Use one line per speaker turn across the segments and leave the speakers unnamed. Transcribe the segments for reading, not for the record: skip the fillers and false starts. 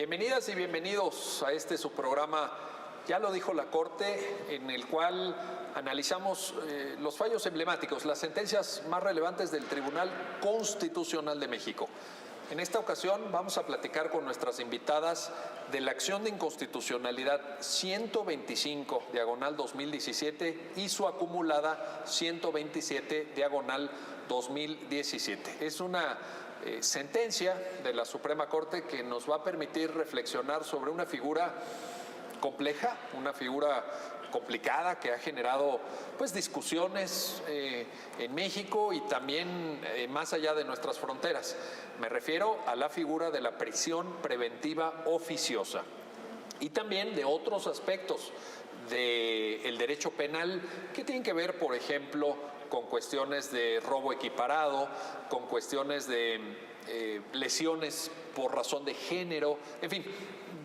Bienvenidas y bienvenidos a este su programa, ya lo dijo la Corte, en el cual analizamos los fallos emblemáticos, las sentencias más relevantes del Tribunal Constitucional de México. En esta ocasión vamos a platicar con nuestras invitadas de la acción de inconstitucionalidad 125, diagonal 2017, y su acumulada 127, diagonal 2017. Es una sentencia de la Suprema Corte que nos va a permitir reflexionar sobre una figura compleja, una figura complicada que ha generado pues discusiones en México y también más allá de nuestras fronteras. Me refiero a la figura de la prisión preventiva oficiosa y también de otros aspectos del derecho penal que tienen que ver, por ejemplo, con cuestiones de robo equiparado, con cuestiones de lesiones por razón de género, en fin.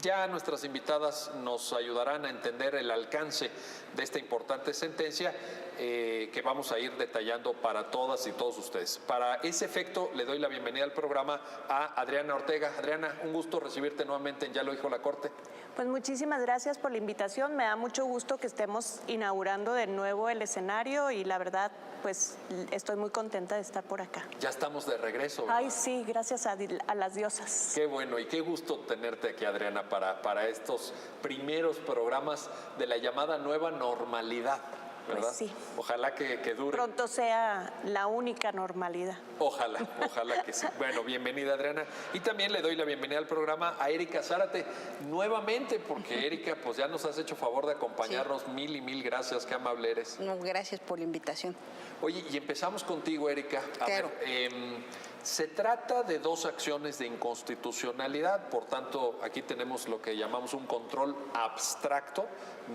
Ya nuestras invitadas nos ayudarán a entender el alcance de esta importante sentencia que vamos a ir detallando para todas y todos ustedes. Para ese efecto, le doy la bienvenida al programa a Adriana Ortega. Adriana, un gusto recibirte nuevamente en Ya lo dijo la Corte.
Pues muchísimas gracias por la invitación. Me da mucho gusto que estemos inaugurando de nuevo el escenario y la verdad, pues estoy muy contenta de estar por acá.
Ya estamos de regreso, ¿verdad?
Ay, sí, gracias a las diosas.
Qué bueno y qué gusto tenerte aquí, Adriana, para estos primeros programas de la llamada nueva normalidad, ¿verdad?
Pues sí.
Ojalá que dure.
Pronto sea la única normalidad.
Ojalá que sí. Bueno, bienvenida, Adriana. Y también le doy la bienvenida al programa a Erika Zárate nuevamente, porque Erika, pues ya nos has hecho favor de acompañarnos. Sí. Mil y mil gracias, qué amable eres.
No, gracias por la invitación.
Oye, y empezamos contigo, Erika.
Claro.
Se trata de dos acciones de inconstitucionalidad, por tanto, aquí tenemos lo que llamamos un control abstracto.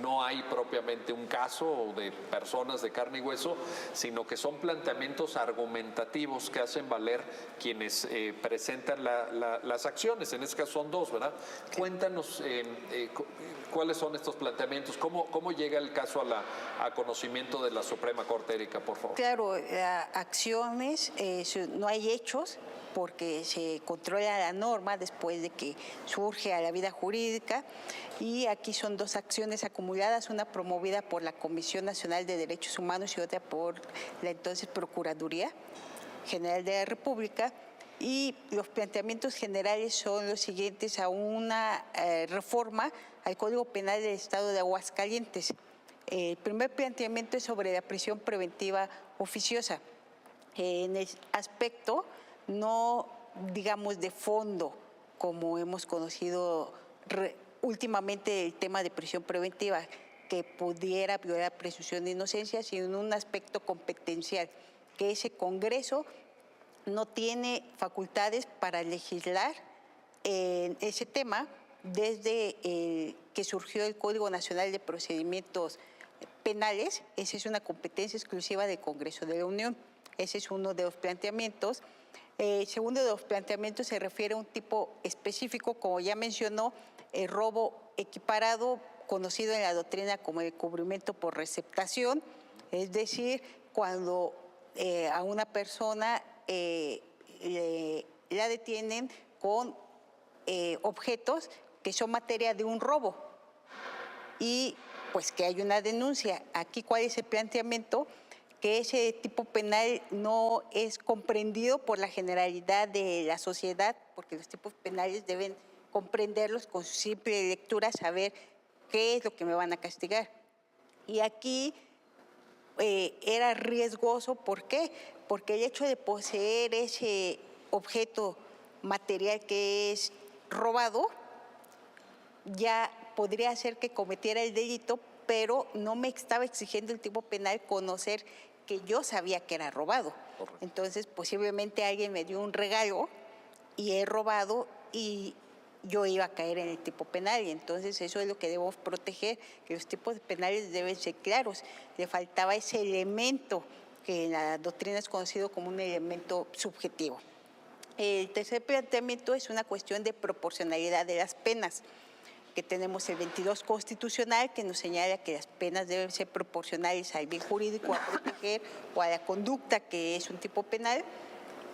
No hay propiamente un caso de personas de carne y hueso, sino que son planteamientos argumentativos que hacen valer quienes presentan las acciones. En este caso son dos, ¿verdad? Sí. Cuéntanos cuáles son estos planteamientos, cómo llega el caso a conocimiento de la Suprema Corte, Erika, por favor.
Claro, acciones, no hay hechos, porque se controla la norma después de que surge a la vida jurídica, y aquí son dos acciones acumuladas, una promovida por la Comisión Nacional de Derechos Humanos y otra por la entonces Procuraduría General de la República, y los planteamientos generales son los siguientes: a una reforma al Código Penal del Estado de Aguascalientes. El primer planteamiento es sobre la prisión preventiva oficiosa. En el aspecto, no digamos de fondo, como hemos conocido últimamente el tema de prisión preventiva, que pudiera violar presunción de inocencia, sino en un aspecto competencial, que ese Congreso no tiene facultades para legislar en ese tema desde que surgió el Código Nacional de Procedimientos Penales. Esa es una competencia exclusiva del Congreso de la Unión. Ese es uno de los planteamientos. El segundo de los planteamientos se refiere a un tipo específico, como ya mencionó, el robo equiparado, conocido en la doctrina como el encubrimiento por receptación, es decir, cuando a una persona la detienen con objetos que son materia de un robo y pues que hay una denuncia. Aquí, ¿cuál es el planteamiento? Que ese tipo penal no es comprendido por la generalidad de la sociedad, porque los tipos penales deben comprenderlos con su simple lectura, saber qué es lo que me van a castigar. Y aquí era riesgoso, ¿por qué? Porque el hecho de poseer ese objeto material que es robado ya podría hacer que cometiera el delito, pero no me estaba exigiendo el tipo penal conocer que yo sabía que era robado. Correcto. Entonces, posiblemente alguien me dio un regalo y he robado y yo iba a caer en el tipo penal, y entonces eso es lo que debemos proteger, que los tipos penales deben ser claros. Le faltaba ese elemento que en la doctrina es conocido como un elemento subjetivo. El tercer planteamiento es una cuestión de proporcionalidad de las penas, que tenemos el 22 constitucional, que nos señala que las penas deben ser proporcionales al bien jurídico a proteger o a la conducta, que es un tipo penal,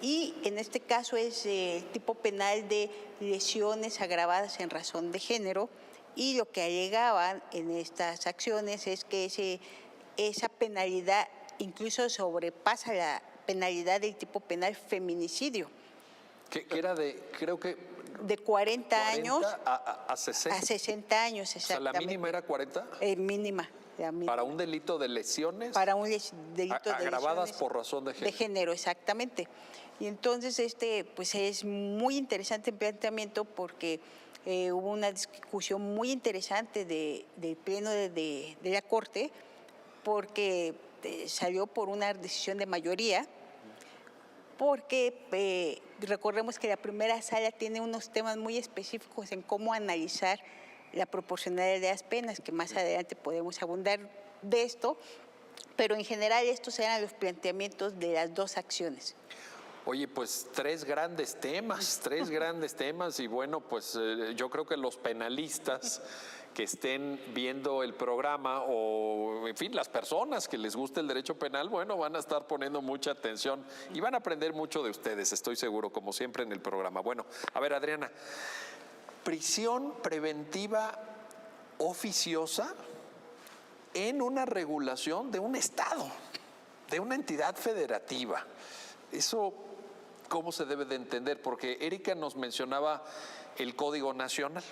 y en este caso es el tipo penal de lesiones agravadas en razón de género, y lo que alegaban en estas acciones es que esa penalidad incluso sobrepasa la penalidad del tipo penal feminicidio.
Que era creo que
De 40 años
a 60.
a 60 años, exactamente.
O sea, la mínima era 40.
Mínima. La mínima.
Para un delito de lesiones.
Para un delito de
agravadas
lesiones
por razón de género.
De género, exactamente. Y entonces pues es muy interesante el planteamiento porque hubo una discusión muy interesante del Pleno de la Corte, porque salió por una decisión de mayoría, porque recordemos que la primera sala tiene unos temas muy específicos en cómo analizar la proporcionalidad de las penas, que más adelante podemos abundar de esto, pero en general estos eran los planteamientos de las dos acciones.
Oye, pues tres grandes temas, y bueno, pues yo creo que los penalistas que estén viendo el programa o, en fin, las personas que les guste el derecho penal, bueno, van a estar poniendo mucha atención y van a aprender mucho de ustedes, estoy seguro, como siempre en el programa. Bueno, a ver, Adriana, prisión preventiva oficiosa en una regulación de un Estado, de una entidad federativa. Eso, ¿cómo se debe de entender? Porque Erika nos mencionaba el Código Nacional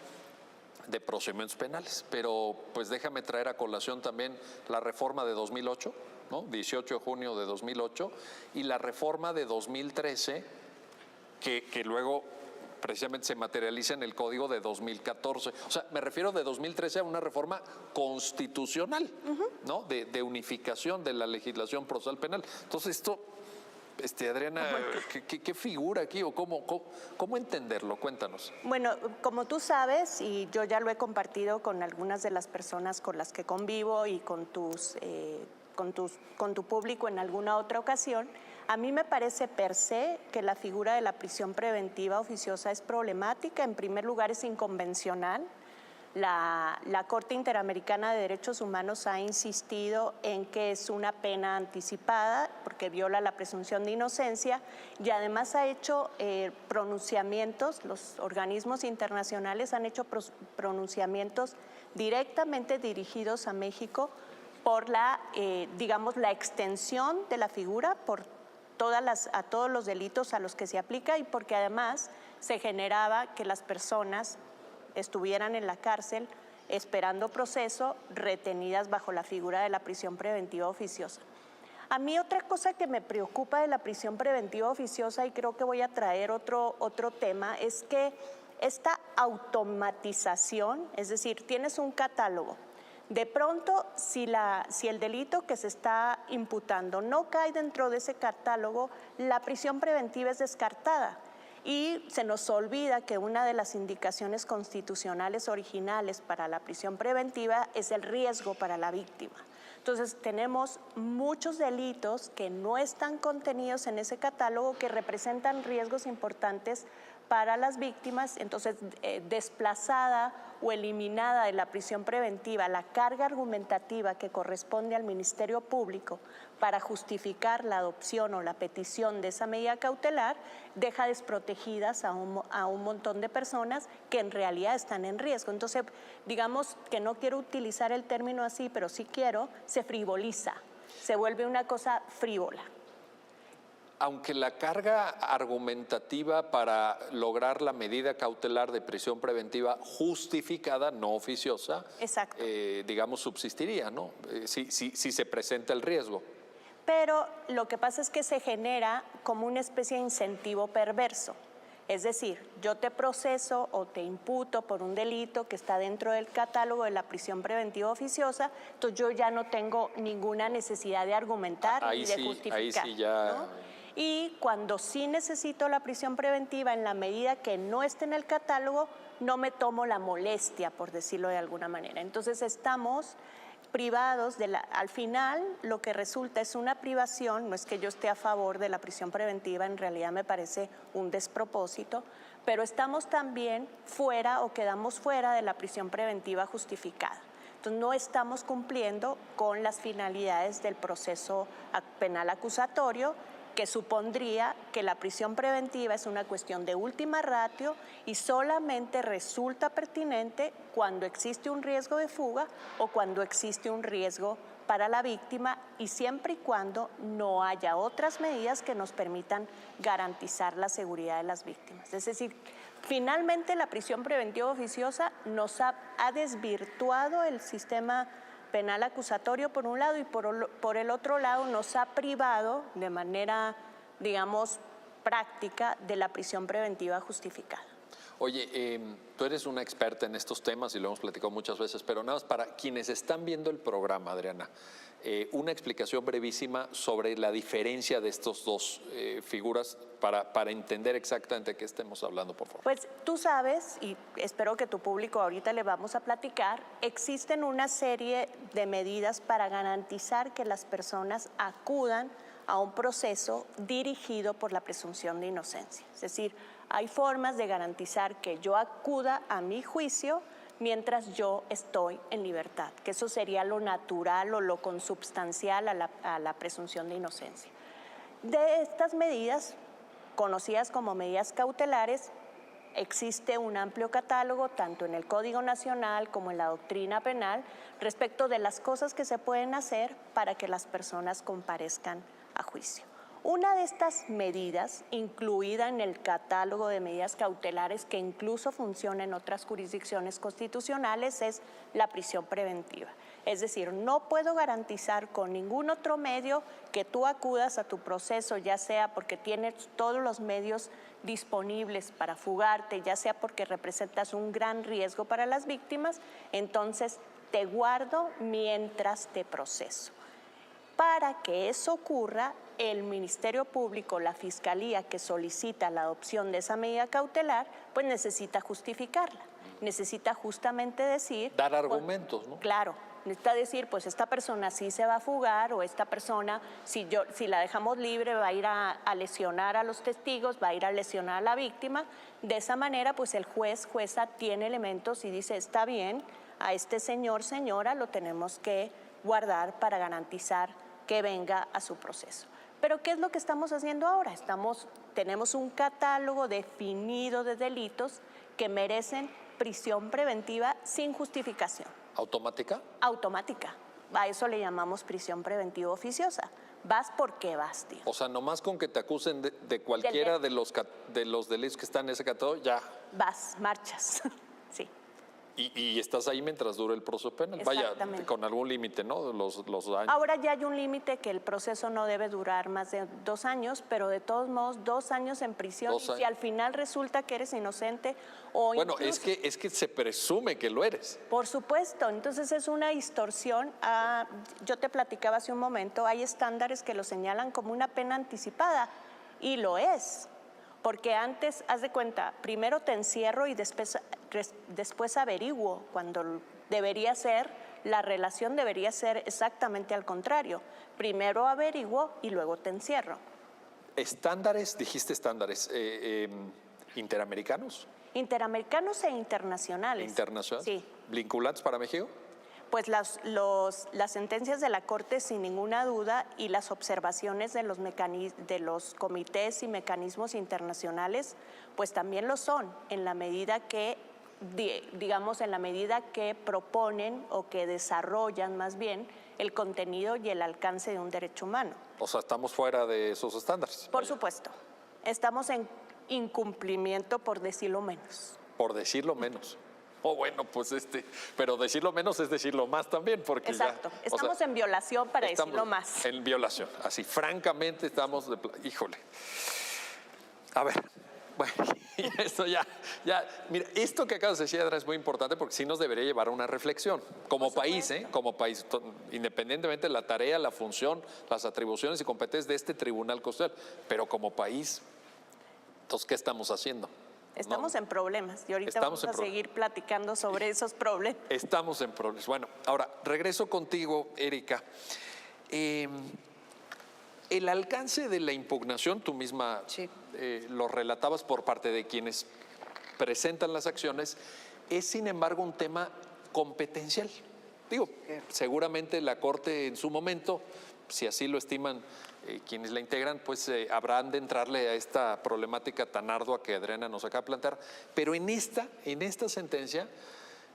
de Procedimientos Penales, pero pues déjame traer a colación también la reforma de 2008, ¿no? 18 de junio de 2008, y la reforma de 2013, que luego precisamente se materializa en el Código de 2014. O sea, me refiero de 2013 a una reforma constitucional, ¿no? De unificación de la legislación procesal penal. Entonces, esto, Adriana, ¿qué figura aquí o cómo entenderlo? Cuéntanos.
Bueno, como tú sabes, y yo ya lo he compartido con algunas de las personas con las que convivo y con tu público en alguna otra ocasión, a mí me parece per se que la figura de la prisión preventiva oficiosa es problemática. En primer lugar, es inconvencional. La Corte Interamericana de Derechos Humanos ha insistido en que es una pena anticipada porque viola la presunción de inocencia, y además ha hecho pronunciamientos, los organismos internacionales han hecho pronunciamientos directamente dirigidos a México por la extensión de la figura, por a todos los delitos a los que se aplica, y porque además se generaba que las personas estuvieran en la cárcel esperando proceso, retenidas bajo la figura de la prisión preventiva oficiosa. A mí otra cosa que me preocupa de la prisión preventiva oficiosa, y creo que voy a traer otro tema, es que esta automatización, es decir, tienes un catálogo. De pronto, si el delito que se está imputando no cae dentro de ese catálogo, la prisión preventiva es descartada. Y se nos olvida que una de las indicaciones constitucionales originales para la prisión preventiva es el riesgo para la víctima. Entonces, tenemos muchos delitos que no están contenidos en ese catálogo, que representan riesgos importantes para las víctimas. Entonces, desplazada o eliminada de la prisión preventiva la carga argumentativa que corresponde al Ministerio Público para justificar la adopción o la petición de esa medida cautelar, deja desprotegidas a un montón de personas que en realidad están en riesgo. Entonces, digamos que no quiero utilizar el término así, pero sí quiero, se frivoliza, se vuelve una cosa frívola.
Aunque la carga argumentativa para lograr la medida cautelar de prisión preventiva justificada, no oficiosa, digamos, subsistiría, ¿no? Si se presenta el riesgo.
Pero lo que pasa es que se genera como una especie de incentivo perverso. Es decir, yo te proceso o te imputo por un delito que está dentro del catálogo de la prisión preventiva oficiosa, entonces yo ya no tengo ninguna necesidad de argumentar ni de justificar.
Ahí sí ya...
¿no? Y cuando sí necesito la prisión preventiva, en la medida que no esté en el catálogo, no me tomo la molestia, por decirlo de alguna manera. Entonces estamos privados al final lo que resulta es una privación. No es que yo esté a favor de la prisión preventiva, en realidad me parece un despropósito, pero estamos también fuera o quedamos fuera de la prisión preventiva justificada. Entonces no estamos cumpliendo con las finalidades del proceso penal acusatorio, que supondría que la prisión preventiva es una cuestión de última ratio y solamente resulta pertinente cuando existe un riesgo de fuga o cuando existe un riesgo para la víctima y siempre y cuando no haya otras medidas que nos permitan garantizar la seguridad de las víctimas. Es decir, finalmente la prisión preventiva oficiosa nos ha desvirtuado el sistema penal acusatorio por un lado y por el otro lado nos ha privado de manera, digamos, práctica de la prisión preventiva justificada.
Oye, tú eres una experta en estos temas y lo hemos platicado muchas veces, pero nada más para quienes están viendo el programa, Adriana, una explicación brevísima sobre la diferencia de estos dos figuras para entender exactamente de qué estemos hablando, por favor.
Pues tú sabes, y espero que tu público ahorita le vamos a platicar, existen una serie de medidas para garantizar que las personas acudan a un proceso dirigido por la presunción de inocencia. Es decir, hay formas de garantizar que yo acuda a mi juicio mientras yo estoy en libertad, que eso sería lo natural o lo consubstancial a la presunción de inocencia. De estas medidas, conocidas como medidas cautelares, existe un amplio catálogo, tanto en el Código Nacional como en la doctrina penal, respecto de las cosas que se pueden hacer para que las personas comparezcan a juicio. Una de estas medidas, incluida en el catálogo de medidas cautelares que incluso funciona en otras jurisdicciones constitucionales, es la prisión preventiva. Es decir, no puedo garantizar con ningún otro medio que tú acudas a tu proceso, ya sea porque tienes todos los medios disponibles para fugarte, ya sea porque representas un gran riesgo para las víctimas, entonces te guardo mientras te proceso. Para que eso ocurra, el Ministerio Público, la Fiscalía que solicita la adopción de esa medida cautelar, pues necesita justificarla. Necesita justamente decir...
Dar argumentos, ¿no?
Claro, necesita decir, pues esta persona sí se va a fugar o esta persona, si la dejamos libre, va a ir a lesionar a los testigos, va a ir a lesionar a la víctima. De esa manera, pues el jueza tiene elementos y dice, está bien, a este señor, señora, lo tenemos que guardar para garantizar que venga a su proceso. Pero ¿qué es lo que estamos haciendo ahora? Tenemos un catálogo definido de delitos que merecen prisión preventiva sin justificación.
¿Automática?
Automática. A eso le llamamos prisión preventiva oficiosa. Vas porque vas, tío.
O sea, nomás con que te acusen de cualquiera de los delitos que están en ese catálogo, ya.
Vas, marchas. Sí.
Y estás ahí mientras dure el proceso penal. Vaya, con algún límite, ¿no? Los años.
Ahora ya hay un límite que el proceso no debe durar más de 2 años, pero de todos modos 2 años en prisión. Y si al final resulta que eres inocente o
bueno,
incluso,
es que se presume que lo eres.
Por supuesto, entonces es una distorsión. Yo te platicaba hace un momento, hay estándares que lo señalan como una pena anticipada y lo es. Porque antes, haz de cuenta, primero te encierro y después averiguo, cuando debería ser, la relación debería ser exactamente al contrario. Primero averiguo y luego te encierro.
¿Estándares? Dijiste estándares. ¿Interamericanos?
Interamericanos e internacionales.
¿Internacionales?
Sí.
¿Vinculantes para México?
Pues las sentencias de la Corte, sin ninguna duda, y las observaciones de los comités y mecanismos internacionales, pues también lo son, en la medida que, digamos, en la medida que proponen o que desarrollan más bien el contenido y el alcance de un derecho humano.
O sea, estamos fuera de esos estándares.
Por supuesto. Estamos en incumplimiento, por decirlo menos.
Por decirlo menos. Bueno, pues pero decirlo menos es decirlo más también, porque
exacto.
Ya,
estamos en violación para decirlo más.
En violación, así, francamente estamos, híjole. A ver, bueno, esto ya, mira, esto que acabas de decir, Adriana, es muy importante porque sí nos debería llevar a una reflexión, como país, como país, independientemente de la tarea, la función, las atribuciones y competencias de este Tribunal Constitucional, pero como país, entonces, ¿qué estamos haciendo?
Estamos en problemas y ahorita vamos a seguir platicando sobre esos problemas.
Estamos en problemas. Bueno, ahora regreso contigo, Erika. El alcance de la impugnación, tú misma lo relatabas por parte de quienes presentan las acciones, es sin embargo un tema competencial. Digo, seguramente la Corte en su momento si así lo estiman quienes la integran, pues habrán de entrarle a esta problemática tan ardua que Adriana nos acaba de plantear. Pero en esta sentencia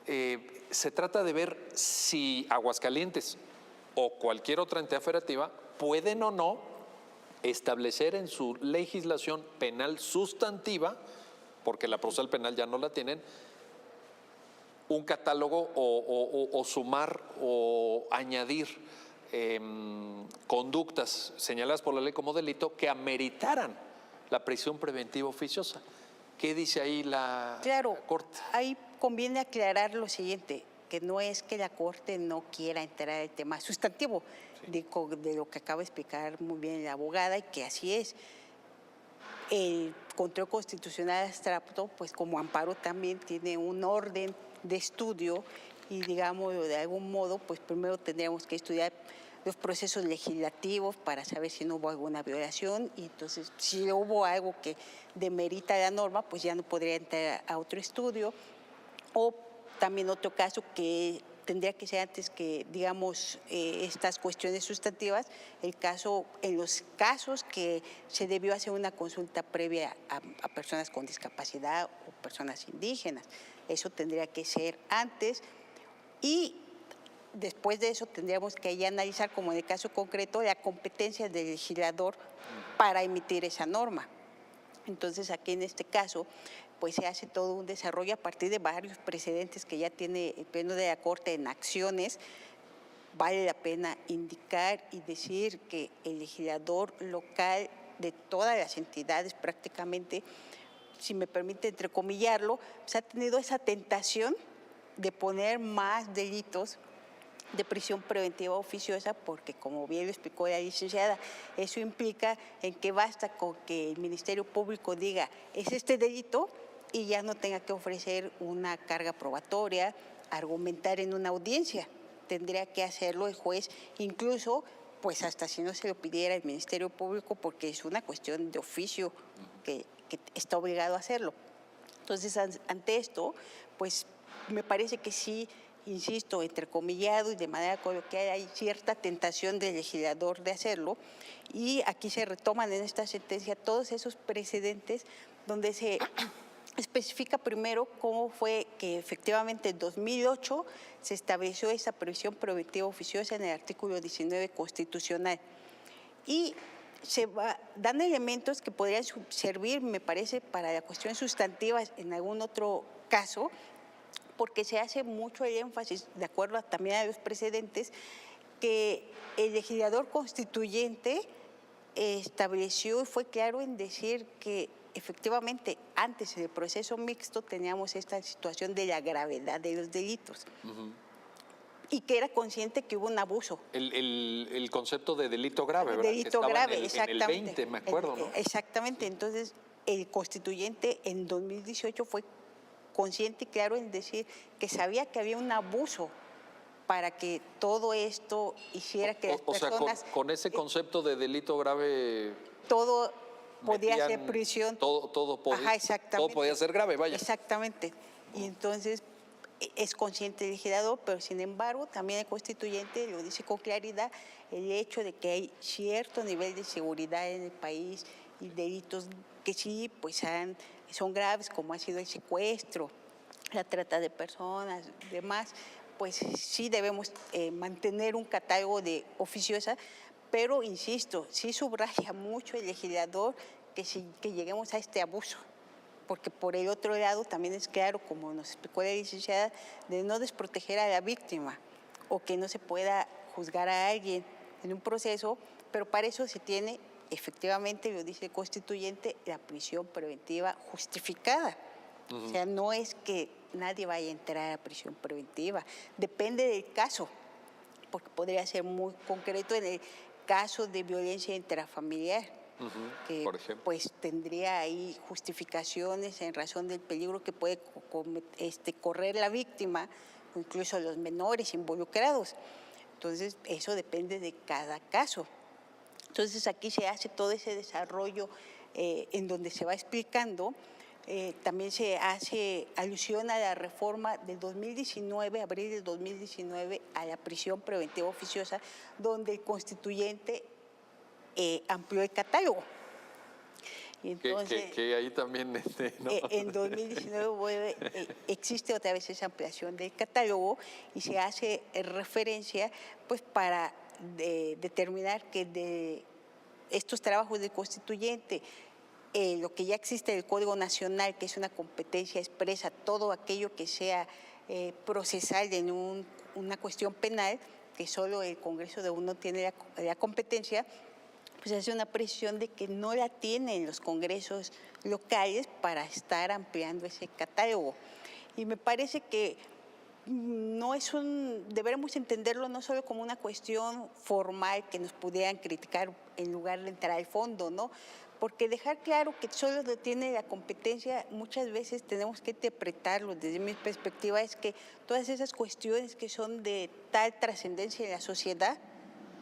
se trata de ver si Aguascalientes o cualquier otra entidad federativa pueden o no establecer en su legislación penal sustantiva, porque la procesal penal ya no la tienen, un catálogo o sumar o añadir conductas señaladas por la ley como delito que ameritaran la prisión preventiva oficiosa. ¿Qué dice ahí la Corte?
Ahí conviene aclarar lo siguiente, que no es que la Corte no quiera entrar al tema sustantivo, de lo que acaba de explicar muy bien la abogada, y que así es. El control constitucional abstracto, pues como amparo también tiene un orden de estudio y, digamos, de algún modo, pues primero tendríamos que estudiar los procesos legislativos para saber si no hubo alguna violación, y entonces si hubo algo que demerita la norma, pues ya no podría entrar a otro estudio. O también otro caso que tendría que ser antes que, digamos, estas cuestiones sustantivas, en los casos que se debió hacer una consulta previa a personas con discapacidad o personas indígenas. Eso tendría que ser antes, y después de eso tendríamos que ya analizar, como en el caso concreto, la competencia del legislador para emitir esa norma. Entonces, aquí en este caso, pues se hace todo un desarrollo a partir de varios precedentes que ya tiene el Pleno de la Corte en acciones. Vale la pena indicar y decir que el legislador local de todas las entidades prácticamente, si me permite entrecomillarlo, pues ha tenido esa tentación de poner más delitos de prisión preventiva oficiosa, porque, como bien lo explicó la licenciada, eso implica en que basta con que el Ministerio Público diga es este delito y ya no tenga que ofrecer una carga probatoria, argumentar en una audiencia. Tendría que hacerlo el juez, incluso pues hasta si no se lo pidiera el Ministerio Público, porque es una cuestión de oficio que está obligado a hacerlo. Entonces, ante esto, pues me parece que sí, insisto, entrecomillado y de manera coloquial, hay cierta tentación del legislador de hacerlo, y aquí se retoman en esta sentencia todos esos precedentes donde se especifica primero cómo fue que efectivamente en 2008 se estableció esa prisión preventiva oficiosa en el artículo 19 constitucional, y dan elementos que podrían servir, me parece, para la cuestión sustantiva en algún otro caso, porque se hace mucho el énfasis, de acuerdo también a los precedentes, que el legislador constituyente estableció y fue claro en decir que efectivamente antes del proceso mixto teníamos esta situación de la gravedad de los delitos. Y que era consciente que hubo un abuso.
El concepto de delito grave, ¿verdad?
Delito grave,
exactamente. En el 20, me acuerdo, ¿no?
Exactamente. Entonces, el constituyente en 2018 fue consciente y claro en decir que sabía que había un abuso para que todo esto hiciera que las personas...
O sea, con ese concepto de delito grave...
Todo podía ser prisión.
Todo podía ser grave, vaya.
Exactamente. Y entonces es consciente el legislador, pero sin embargo también el constituyente lo dice con claridad, el hecho de que hay cierto nivel de seguridad en el país y delitos que sí pues son graves, como ha sido el secuestro, la trata de personas, demás, pues sí debemos mantener un catálogo de oficiosa, pero insisto, sí subraya mucho el legislador que lleguemos a este abuso, porque por el otro lado también es claro, como nos explicó la licenciada, de no desproteger a la víctima o que no se pueda juzgar a alguien en un proceso, pero para eso se tiene, efectivamente, lo dice el constituyente, la prisión preventiva justificada. O sea, no es que nadie vaya a entrar a prisión preventiva, depende del caso, porque podría ser muy concreto en el caso de violencia intrafamiliar, que por ejemplo, pues tendría ahí justificaciones en razón del peligro que puede correr la víctima, o incluso los menores involucrados. Entonces, eso depende de cada caso. Entonces, aquí se hace todo ese desarrollo en donde se va explicando también se hace alusión a la reforma del 2019, abril del 2019, a la prisión preventiva oficiosa, donde el constituyente amplió el catálogo.
Entonces, que ahí también ¿no?
En 2019 existe otra vez esa ampliación del catálogo y se hace referencia pues para determinar que de estos trabajos del constituyente, lo que ya existe en el Código Nacional, que es una competencia expresa, todo aquello que sea procesal en una cuestión penal, que solo el Congreso de uno tiene la competencia, pues hace una presión de que no la tienen los congresos locales para estar ampliando ese catálogo. Y me parece que deberemos entenderlo no solo como una cuestión formal que nos pudieran criticar en lugar de entrar al fondo, ¿no? Porque dejar claro que solo lo tiene la competencia, muchas veces tenemos que interpretarlo. Desde mi perspectiva es que todas esas cuestiones que son de tal trascendencia en la sociedad,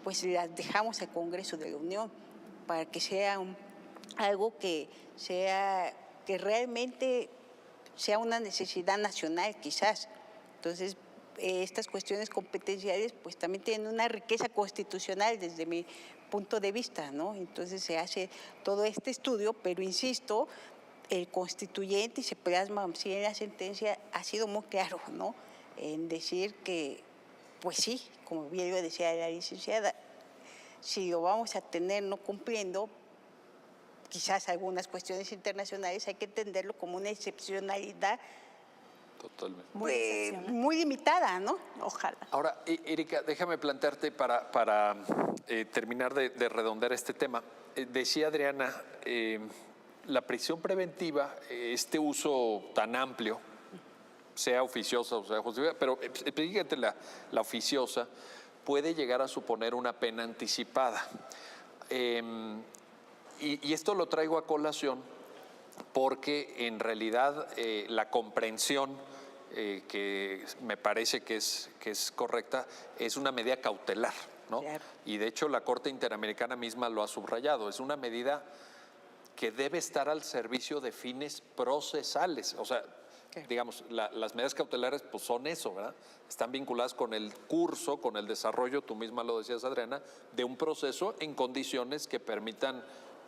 pues las dejamos al Congreso de la Unión para que sea algo que realmente sea una necesidad nacional quizás. Entonces, estas cuestiones competenciales pues también tienen una riqueza constitucional desde mi punto de vista, ¿no? Entonces se hace todo este estudio, pero insisto, el constituyente, y se plasma así en la sentencia, ha sido muy claro, ¿no? En decir que, pues sí, como bien lo decía la licenciada, si lo vamos a tener no cumpliendo, quizás algunas cuestiones internacionales hay que entenderlo como una excepcionalidad.
Totalmente.
Muy limitada, ¿no?
Ojalá.
Ahora, Erika, déjame plantearte para terminar de redondear este tema. Decía Adriana, la prisión preventiva, este uso tan amplio, sea oficiosa o sea justificada, pero fíjate, la oficiosa puede llegar a suponer una pena anticipada. Y esto lo traigo a colación porque en realidad la comprensión que me parece que es correcta es una medida cautelar, ¿no?
Claro.
Y de hecho la Corte Interamericana misma lo ha subrayado, es una medida que debe estar al servicio de fines procesales, o sea, digamos, las medidas cautelares pues son eso, ¿verdad? Están vinculadas con el curso, con el desarrollo, tú misma lo decías, Adriana, de un proceso en condiciones que permitan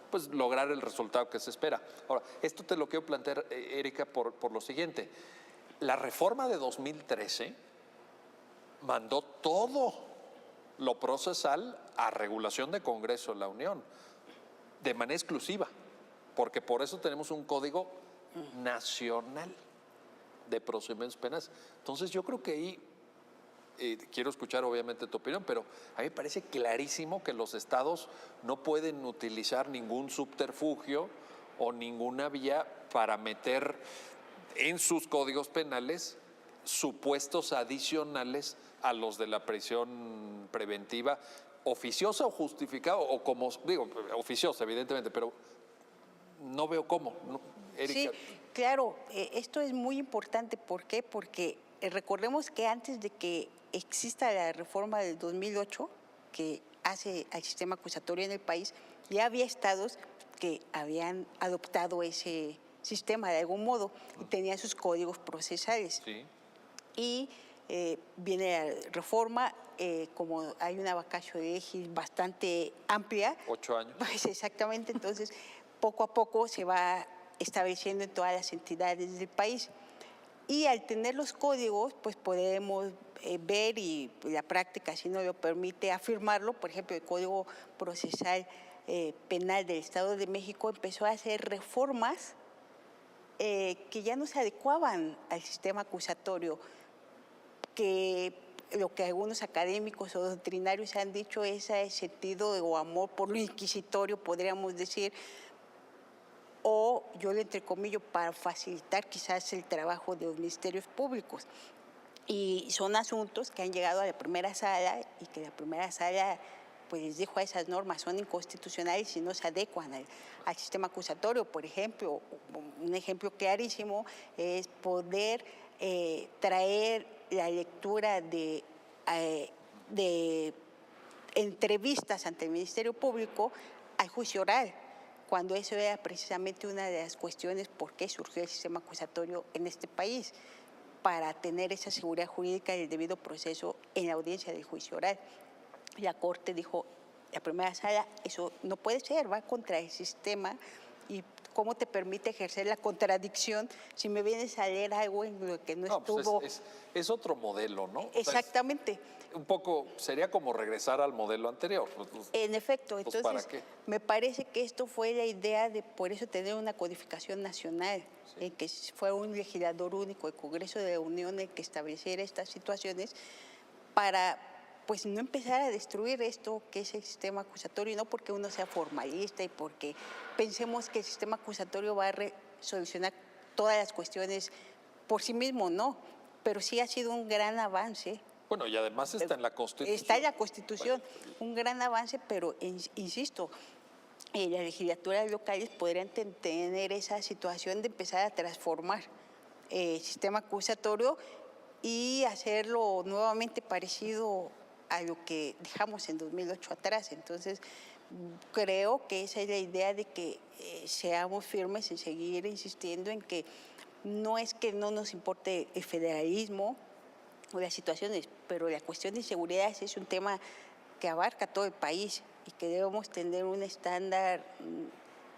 pues lograr el resultado que se espera. Ahora, esto te lo quiero plantear, Erika, por lo siguiente. La reforma de 2013 mandó todo lo procesal a regulación de Congreso de la Unión, de manera exclusiva, porque por eso tenemos un código nacional de procedimientos penales. Entonces yo creo que ahí, quiero escuchar obviamente tu opinión, pero a mí me parece clarísimo que los estados no pueden utilizar ningún subterfugio o ninguna vía para meter en sus códigos penales supuestos adicionales a los de la prisión preventiva oficiosa o justificada, o como, digo, oficiosa evidentemente, pero no veo cómo, ¿no? Erika.
Sí, claro, esto es muy importante. ¿Por qué? Porque recordemos que antes de que exista la reforma del 2008, que hace al sistema acusatorio en el país, ya había estados que habían adoptado ese sistema de algún modo y tenían sus códigos procesales.
Sí.
Y viene la reforma, como hay una vacatio de legis bastante amplia.
8 años.
Pues exactamente, entonces poco a poco se va estableciendo en todas las entidades del país. Y al tener los códigos, pues podemos ver, y la práctica si no lo permite afirmarlo, por ejemplo, el Código Procesal Penal del Estado de México empezó a hacer reformas que ya no se adecuaban al sistema acusatorio, que lo que algunos académicos o doctrinarios han dicho es ese sentido o amor por lo inquisitorio, podríamos decir, o yo le entrecomillo para facilitar quizás el trabajo de los ministerios públicos. Y son asuntos que han llegado a la primera sala y que la primera sala pues les dijo a esas normas son inconstitucionales y no se adecuan al sistema acusatorio. Por ejemplo, un ejemplo clarísimo es poder traer la lectura de entrevistas ante el Ministerio Público al juicio oral, cuando eso era precisamente una de las cuestiones por qué surgió el sistema acusatorio en este país, para tener esa seguridad jurídica y el debido proceso en la audiencia del juicio oral. La Corte dijo, la primera sala, eso no puede ser, va contra el sistema, y cómo te permite ejercer la contradicción si me vienes a leer algo en lo que no estuvo.
Pues es otro modelo, ¿no?
Exactamente.
O sea, un poco, sería como regresar al modelo anterior.
En efecto, entonces
¿para qué?
me parece que esto fue la idea de por eso tener una codificación nacional, en que fue un legislador único, el Congreso de la Unión, el que estableciera estas situaciones para pues no empezar a destruir esto que es el sistema acusatorio, y no porque uno sea formalista y porque pensemos que el sistema acusatorio va a solucionar todas las cuestiones por sí mismo, no, pero sí ha sido un gran avance.
Bueno, y además está en la Constitución.
Está en la Constitución, un gran avance, pero insisto, las legislaturas locales podrían tener esa situación de empezar a transformar el sistema acusatorio y hacerlo nuevamente parecido a lo que dejamos en 2008 atrás. Entonces, creo que esa es la idea de que seamos firmes en seguir insistiendo en que no es que no nos importe el federalismo o las situaciones, pero la cuestión de inseguridad es un tema que abarca todo el país y que debemos tener un estándar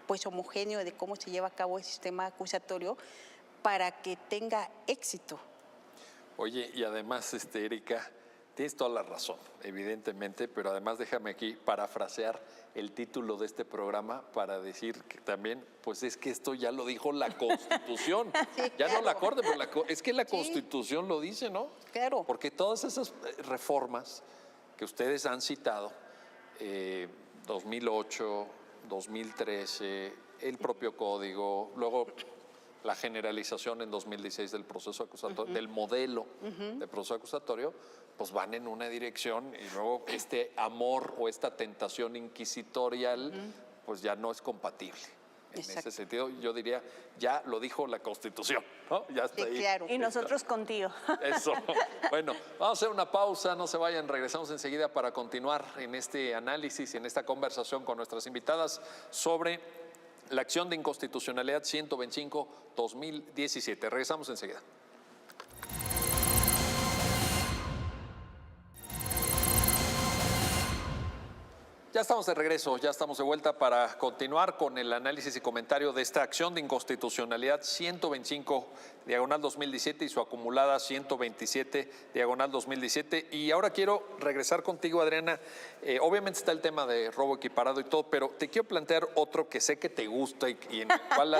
pues homogéneo de cómo se lleva a cabo el sistema acusatorio para que tenga éxito.
Oye, y además, Erika, tienes toda la razón, evidentemente, pero además déjame aquí parafrasear el título de este programa para decir que también, pues es que esto ya lo dijo la Constitución,
Sí,
ya
claro.
no la Corte, pero es que la Constitución lo dice, ¿no?
Claro.
Porque todas esas reformas que ustedes han citado, 2008, 2013, el propio código, luego la generalización en 2016 del proceso acusatorio, del modelo de proceso acusatorio, pues van en una dirección y luego este amor o esta tentación inquisitorial, pues ya no es compatible. En
Exacto.
ese sentido, yo diría, ya lo dijo la Constitución, ¿no? Ya está
Sí,
ahí.
claro.
Y nosotros contigo.
Eso. Bueno, vamos a hacer una pausa, no se vayan, regresamos enseguida para continuar en este análisis, en esta conversación con nuestras invitadas sobre la acción de inconstitucionalidad 125-2017. Regresamos enseguida. Ya estamos de regreso, ya estamos de vuelta para continuar con el análisis y comentario de esta acción de inconstitucionalidad 125/2017 y su acumulada 127/2017. Y ahora quiero regresar contigo, Adriana. Obviamente está el tema de robo equiparado y todo, pero te quiero plantear otro que sé que te gusta y en el cual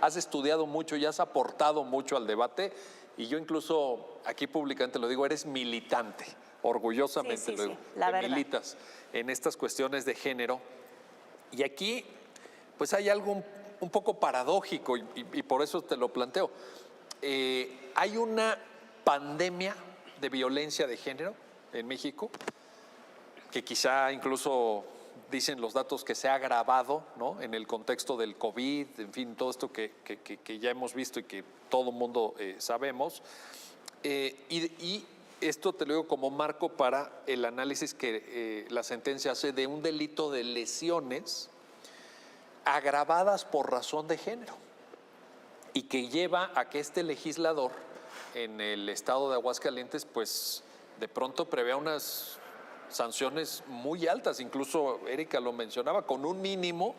has estudiado mucho y has aportado mucho al debate. Y yo incluso aquí públicamente lo digo, eres militante. Orgullosamente
Sí,
lo digo,
la
que
verdad.
militas en estas cuestiones de género. Y aquí, pues hay algo un poco paradójico y por eso te lo planteo. Hay una pandemia de violencia de género en México, que quizá incluso dicen los datos que se ha agravado, ¿no? En el contexto del COVID, en fin, todo esto que ya hemos visto y que todo el mundo sabemos. Y esto te lo digo como marco para el análisis que la sentencia hace de un delito de lesiones agravadas por razón de género y que lleva a que este legislador en el estado de Aguascalientes pues de pronto prevea unas sanciones muy altas, incluso Erika lo mencionaba, con un mínimo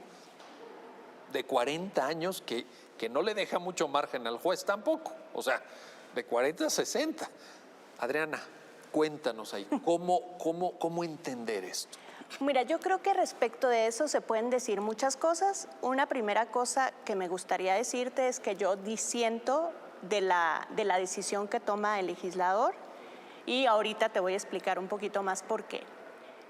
de 40 años que no le deja mucho margen al juez tampoco, o sea, de 40 a 60. Adriana, cuéntanos ahí, ¿cómo entender esto?
Mira, yo creo que respecto de eso se pueden decir muchas cosas. Una primera cosa que me gustaría decirte es que yo disiento de la decisión que toma el legislador y ahorita te voy a explicar un poquito más por qué.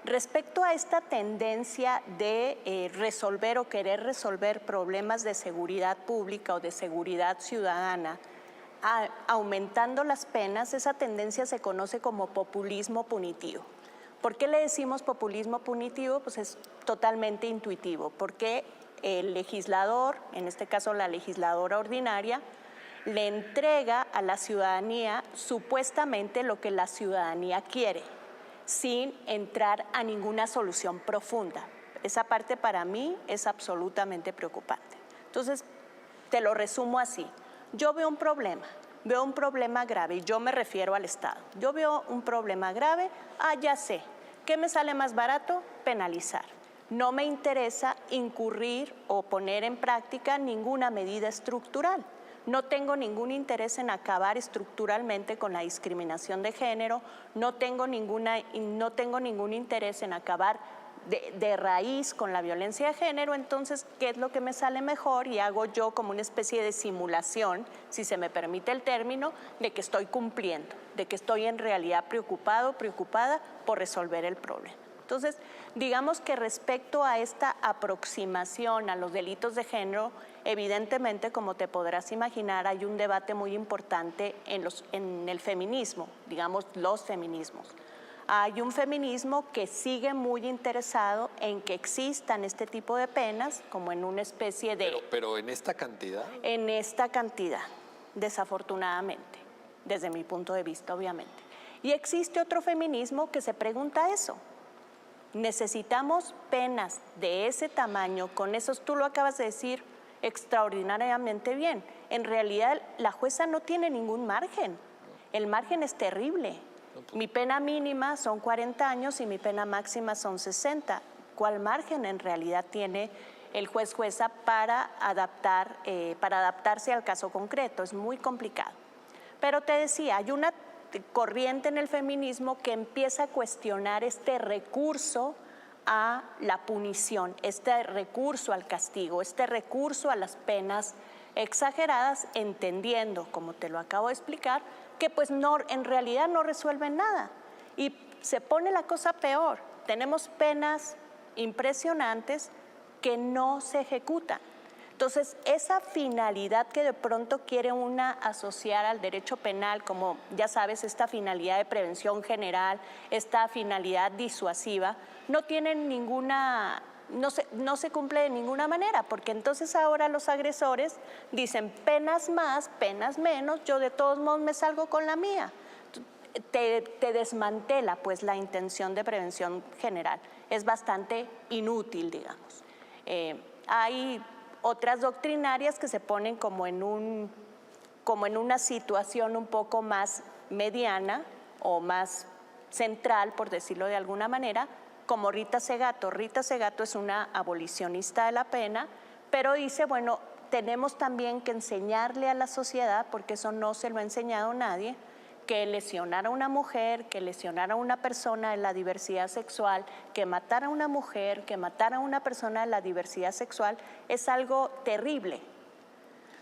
Respecto a esta tendencia de resolver o querer resolver problemas de seguridad pública o de seguridad ciudadana, aumentando las penas, esa tendencia se conoce como populismo punitivo. ¿Por qué le decimos populismo punitivo? Pues es totalmente intuitivo, porque el legislador, en este caso la legisladora ordinaria, le entrega a la ciudadanía supuestamente lo que la ciudadanía quiere, sin entrar a ninguna solución profunda. Esa parte para mí es absolutamente preocupante. Entonces, te lo resumo así. Yo veo un problema grave, y yo me refiero al Estado. Yo veo un problema grave, ya sé. ¿Qué me sale más barato? Penalizar. No me interesa incurrir o poner en práctica ninguna medida estructural. No tengo ningún interés en acabar estructuralmente con la discriminación de género, no tengo ningún interés en acabar de raíz con la violencia de género. Entonces, ¿qué es lo que me sale mejor? Y hago yo como una especie de simulación, si se me permite el término, de que estoy cumpliendo, de que estoy en realidad preocupada por resolver el problema. Entonces, digamos que respecto a esta aproximación a los delitos de género, evidentemente, como te podrás imaginar, hay un debate muy importante en el feminismo, digamos, los feminismos. Hay un feminismo que sigue muy interesado en que existan este tipo de penas, como en una especie de...
Pero ¿en esta cantidad?
En esta cantidad, desafortunadamente, desde mi punto de vista, obviamente. Y existe otro feminismo que se pregunta eso. Necesitamos penas de ese tamaño, con esos, tú lo acabas de decir extraordinariamente bien. En realidad, la jueza no tiene ningún margen. El margen es terrible. Mi pena mínima son 40 años y mi pena máxima son 60. ¿Cuál margen en realidad tiene el jueza para adaptarse al caso concreto? Es muy complicado. Pero te decía, hay una corriente en el feminismo que empieza a cuestionar este recurso a la punición, este recurso al castigo, este recurso a las penas exageradas, entendiendo, como te lo acabo de explicar, que pues no, en realidad no resuelven nada. Y se pone la cosa peor. Tenemos penas impresionantes que no se ejecutan. Entonces, esa finalidad que de pronto quiere una asociar al derecho penal, como ya sabes, esta finalidad de prevención general, esta finalidad disuasiva, no tiene ninguna, no se cumple de ninguna manera, porque entonces ahora los agresores dicen penas más, penas menos, yo de todos modos me salgo con la mía. Te desmantela pues la intención de prevención general. Es bastante inútil, digamos. Hay otras doctrinarias que se ponen como en una situación un poco más mediana o más central, por decirlo de alguna manera, como Rita Segato. Rita Segato es una abolicionista de la pena, pero dice, bueno, tenemos también que enseñarle a la sociedad, porque eso no se lo ha enseñado nadie, que lesionar a una mujer, que lesionar a una persona de la diversidad sexual, que matar a una mujer, que matar a una persona de la diversidad sexual es algo terrible.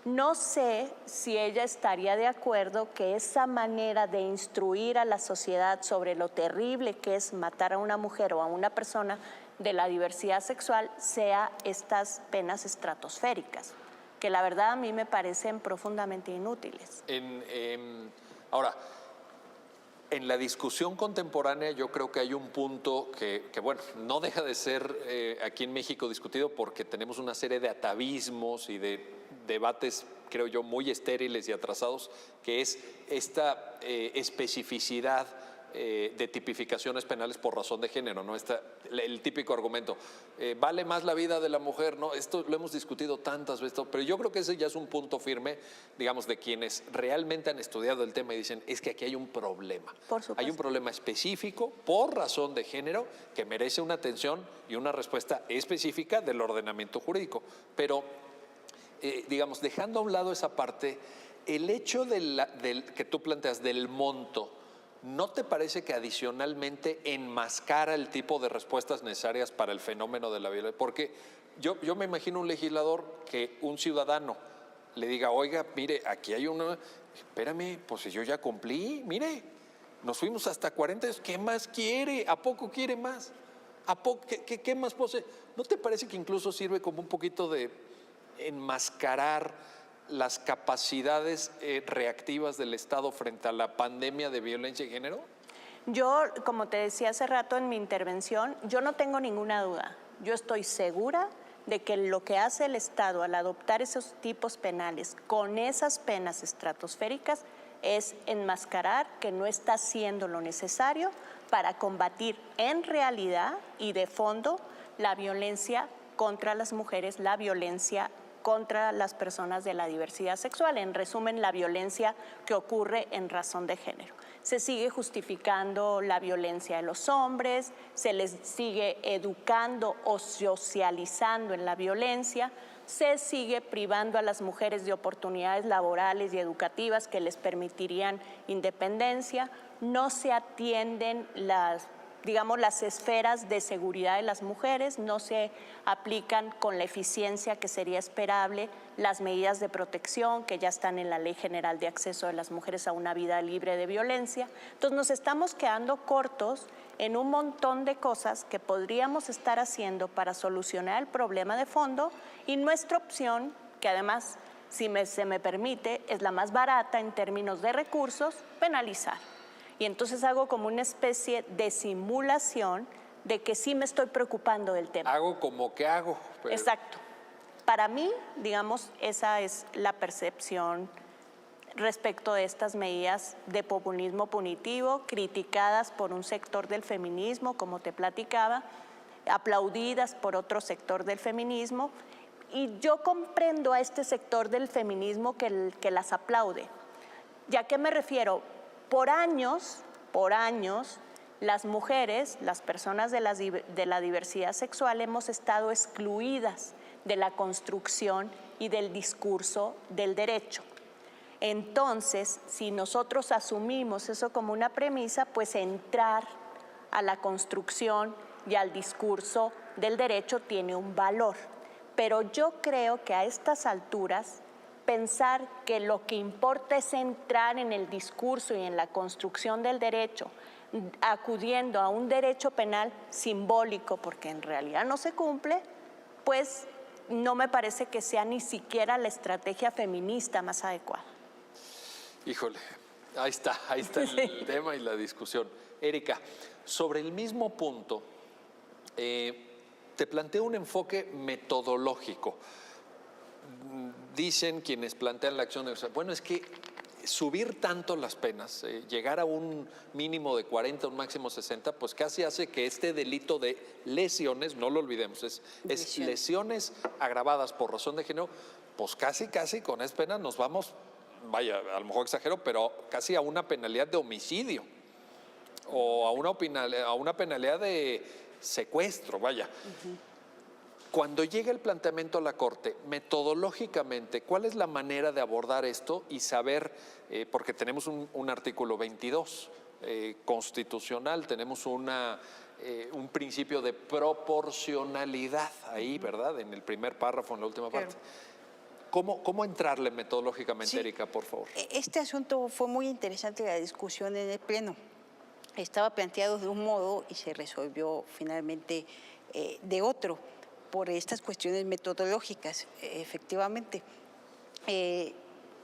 No sé si ella estaría de acuerdo que esa manera de instruir a la sociedad sobre lo terrible que es matar a una mujer o a una persona de la diversidad sexual sea estas penas estratosféricas, que la verdad a mí me parecen profundamente inútiles.
Ahora, en la discusión contemporánea yo creo que hay un punto que bueno, no deja de ser aquí en México discutido porque tenemos una serie de atavismos y de debates, creo yo, muy estériles y atrasados, que es esta especificidad de tipificaciones penales por razón de género, ¿no? El típico argumento, vale más la vida de la mujer, ¿no? Esto lo hemos discutido tantas veces, pero yo creo que ese ya es un punto firme, digamos, de quienes realmente han estudiado el tema y dicen, es que aquí hay un problema.
Por supuesto.
Hay un problema específico por razón de género que merece una atención y una respuesta específica del ordenamiento jurídico. Pero, digamos, dejando a un lado esa parte, el hecho del que tú planteas del monto, ¿no te parece que adicionalmente enmascara el tipo de respuestas necesarias para el fenómeno de la violencia? Porque yo me imagino un legislador que un ciudadano le diga, oiga, mire, aquí hay una, espérame, pues si yo ya cumplí, mire, nos fuimos hasta 40 años, ¿qué más quiere? ¿A poco quiere más? ¿A poco, qué más posee? ¿No te parece que incluso sirve como un poquito de enmascarar las capacidades reactivas del Estado frente a la pandemia de violencia de género?
Yo, como te decía hace rato en mi intervención, yo no tengo ninguna duda. Yo estoy segura de que lo que hace el Estado al adoptar esos tipos penales con esas penas estratosféricas es enmascarar que no está haciendo lo necesario para combatir en realidad y de fondo la violencia contra las mujeres, la violencia contra las personas de la diversidad sexual. En resumen, la violencia que ocurre en razón de género. Se sigue justificando la violencia de los hombres, se les sigue educando o socializando en la violencia, se sigue privando a las mujeres de oportunidades laborales y educativas que les permitirían independencia, no se atienden las esferas de seguridad de las mujeres, no se aplican con la eficiencia que sería esperable las medidas de protección que ya están en la Ley General de Acceso de las Mujeres a una Vida Libre de Violencia. Entonces nos estamos quedando cortos en un montón de cosas que podríamos estar haciendo para solucionar el problema de fondo, y nuestra opción, que además, si se me permite, es la más barata en términos de recursos, penalizar. Y entonces hago como una especie de simulación de que sí me estoy preocupando del tema.
Hago como que hago.
Pero... Exacto. Para mí, digamos, esa es la percepción respecto de estas medidas de populismo punitivo, criticadas por un sector del feminismo, como te platicaba, aplaudidas por otro sector del feminismo. Y yo comprendo a este sector del feminismo que las aplaude. ¿Ya qué me refiero? Por años, las mujeres, las personas de la diversidad sexual hemos estado excluidas de la construcción y del discurso del derecho. Entonces, si nosotros asumimos eso como una premisa, pues entrar a la construcción y al discurso del derecho tiene un valor. Pero yo creo que a estas alturas, pensar que lo que importa es entrar en el discurso y en la construcción del derecho, acudiendo a un derecho penal simbólico, porque en realidad no se cumple, pues no me parece que sea ni siquiera la estrategia feminista más adecuada.
Híjole, ahí está el tema y la discusión. Erika, sobre el mismo punto, te planteo un enfoque metodológico. Dicen quienes plantean la acción, bueno, es que subir tanto las penas, llegar a un mínimo de 40, un máximo 60, pues casi hace que este delito de lesiones, no lo olvidemos, es lesiones agravadas por razón de género, pues casi con esa pena nos vamos, vaya, a lo mejor exagero, pero casi a una penalidad de homicidio o a una penalidad de secuestro, vaya. Cuando llega el planteamiento a la Corte, metodológicamente, ¿cuál es la manera de abordar esto y saber, porque tenemos un artículo 22 constitucional, tenemos un principio de proporcionalidad ahí, ¿verdad? En el primer párrafo, en la última parte. ¿Cómo entrarle metodológicamente, sí, Erika, por favor?
Este asunto fue muy interesante, la discusión en el Pleno. Estaba planteado de un modo y se resolvió finalmente de otro, por estas cuestiones metodológicas, efectivamente.